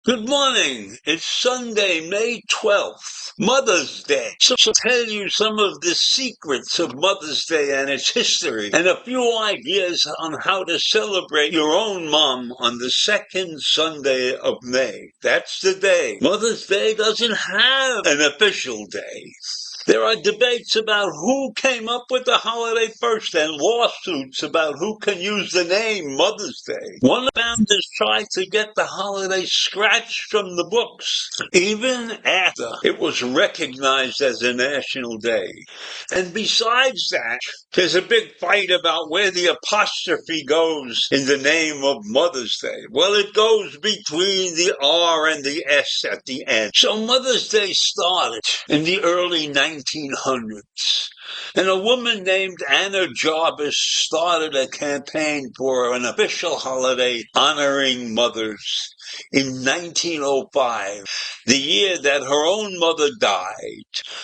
Good morning. It's Sunday, May 12th, Mother's Day. So I'll tell you some of the secrets of Mother's Day and its history, and a few ideas on how to celebrate your own mom on the second Sunday of May. That's the day. Mother's Day doesn't have an official day. There are debates about who came up with the holiday first and lawsuits about who can use the name Mother's Day. One of the founders tried to get the holiday scratched from the books, even after it was recognized as a national day. And besides that, there's a big fight about where the apostrophe goes in the name of Mother's Day. Well, it goes between the R and the S at the end. So Mother's Day started in the early 1900s. And a woman named Anna Jarvis started a campaign for an official holiday honoring mothers in 1905, the year that her own mother died.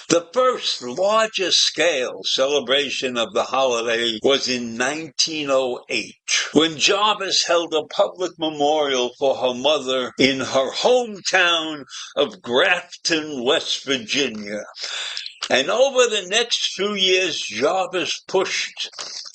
The first larger scale celebration of the holiday was in 1908, when Jarvis held a public memorial for her mother in her hometown of Grafton, West Virginia. And over the next few years, Jarvis pushed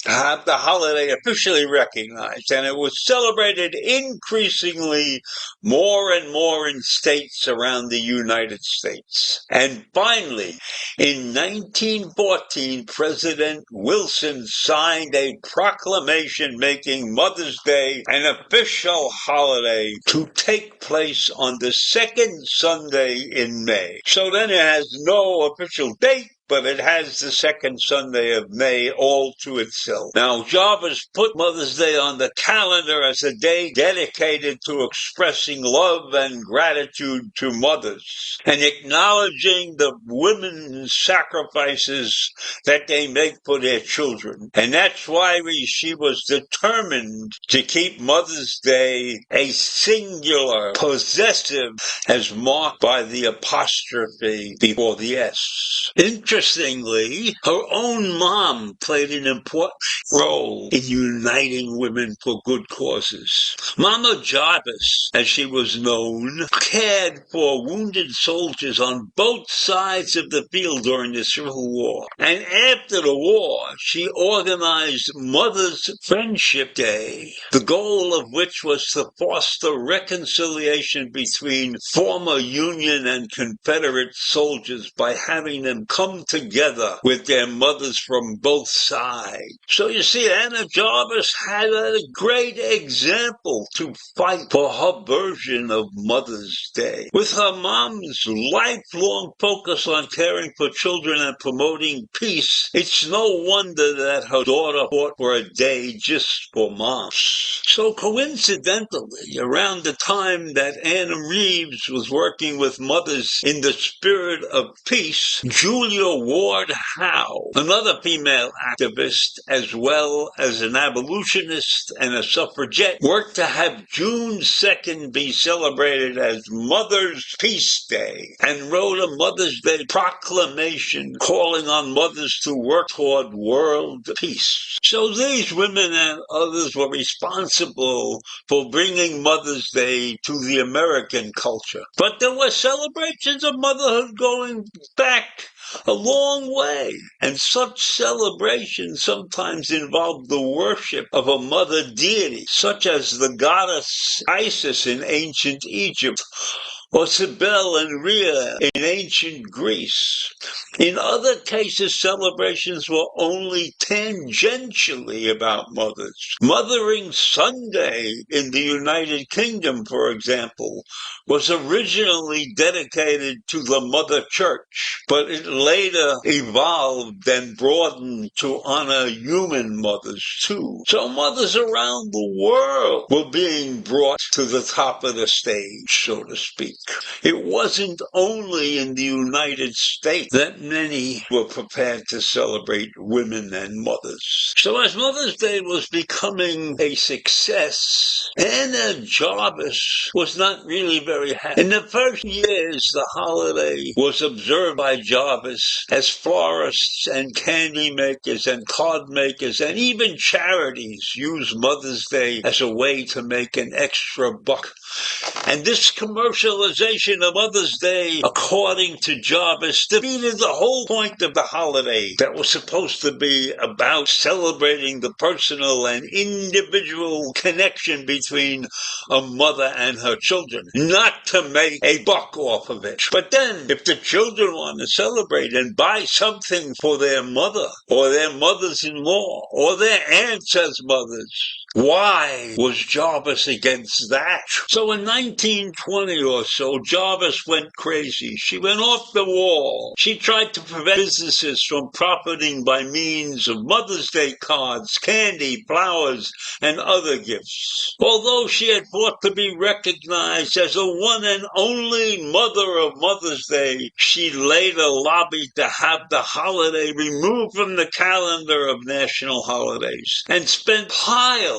to have the holiday officially recognized, and it was celebrated increasingly more and more in states around the United States. And finally, in 1914, President Wilson signed a proclamation making Mother's Day an official holiday to take place on the second Sunday in May. So then it has no official date, but it has the second Sunday of May all to itself. Now, Jarvis put Mother's Day on the calendar as a day dedicated to expressing love and gratitude to mothers and acknowledging the women's sacrifices that they make for their children. And that's why she was determined to keep Mother's Day a singular, possessive, as marked by the apostrophe before the S. Interestingly, her own mom played an important role in uniting women for good causes. Mama Jarvis, as she was known, cared for wounded soldiers on both sides of the field during the Civil War. And after the war, she organized Mother's Friendship Day, the goal of which was to foster reconciliation between former Union and Confederate soldiers by having them come together with their mothers from both sides. So you see, Anna Jarvis had a great example to fight for her version of Mother's Day. With her mom's lifelong focus on caring for children and promoting peace, it's no wonder that her daughter fought for a day just for moms. So coincidentally, around the time that Anna Reeves was working with mothers in the spirit of peace, Julia Ward Howe, another female activist as well as an abolitionist and a suffragette, worked to have June 2nd be celebrated as Mother's Peace Day and wrote a Mother's Day proclamation calling on mothers to work toward world peace. So these women and others were responsible for bringing Mother's Day to the American culture. But there were celebrations of motherhood going back a long way, and such celebrations sometimes involved the worship of a mother deity, such as the goddess Isis in ancient Egypt, or Cybele and Rhea in ancient Greece. In other cases, celebrations were only tangentially about mothers. Mothering Sunday in the United Kingdom, for example, was originally dedicated to the Mother Church, but it later evolved and broadened to honor human mothers too. So mothers around the world were being brought to the top of the stage, so to speak. It wasn't only in the United States that many were prepared to celebrate women and mothers. So as Mother's Day was becoming a success, Anna Jarvis was not really very happy. In the first years, the holiday was observed by Jarvis as florists and candy makers and card makers and even charities used Mother's Day as a way to make an extra buck. And this commercialization of Mother's Day, according to Jarvis, defeated the whole point of the holiday that was supposed to be about celebrating the personal and individual connection between a mother and her children, not to make a buck off of it. But then, if the children want to celebrate and buy something for their mother, or their mothers-in-law, or their aunts as mothers, why was Jarvis against that? So in 1920 or so, Jarvis went crazy. She went off the wall. She tried to prevent businesses from profiting by means of Mother's Day cards, candy, flowers, and other gifts. Although she had fought to be recognized as the one and only mother of Mother's Day, she later lobbied to have the holiday removed from the calendar of national holidays and spent piles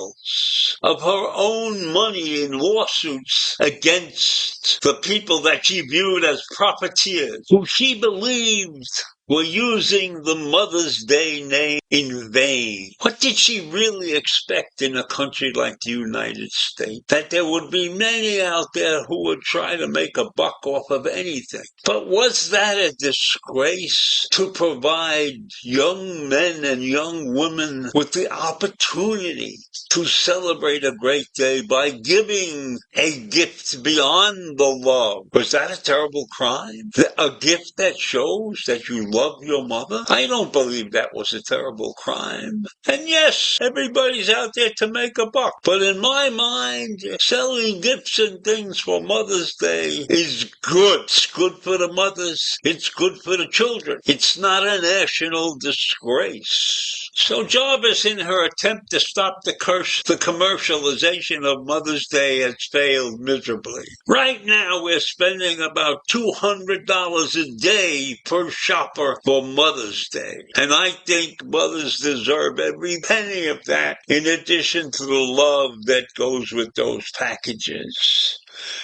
of her own money in lawsuits against the people that she viewed as profiteers, who she believed were using the Mother's Day name in vain. What did she really expect in a country like the United States? That there would be many out there who would try to make a buck off of anything. But was that a disgrace to provide young men and young women with the opportunity to celebrate a great day by giving a gift beyond the love? Was that a terrible crime? A gift that shows that you love your mother? I don't believe that was a terrible crime. And yes, everybody's out there to make a buck. But in my mind, selling gifts and things for Mother's Day is good. It's good for the mothers. It's good for the children. It's not a national disgrace. So Jarvis, in her attempt to stop the commercialization of Mother's Day, has failed miserably. Right now, we're spending about $200 a day per shopper for Mother's Day. And I think mothers deserve every penny of that, in addition to the love that goes with those packages.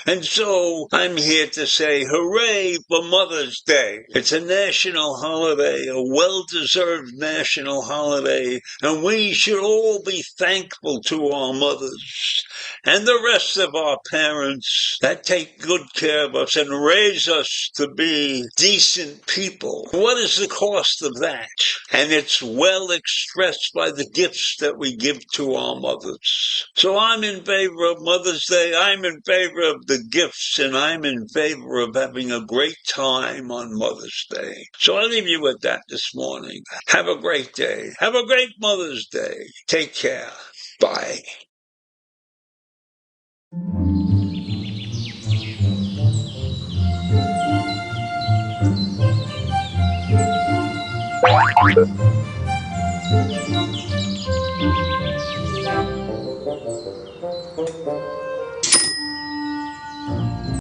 And so I'm here to say hooray for Mother's Day. It's a national holiday, a well-deserved national holiday, and we should all be thankful to our mothers and the rest of our parents that take good care of us and raise us to be decent people. What is the cost of that? And it's well expressed by the gifts that we give to our mothers. So I'm in favor of Mother's Day. I'm in favor of the gifts, and I'm in favor of having a great time on Mother's Day. So I'll leave you with that this morning. Have a great day. Have a great Mother's Day. Take care. Bye.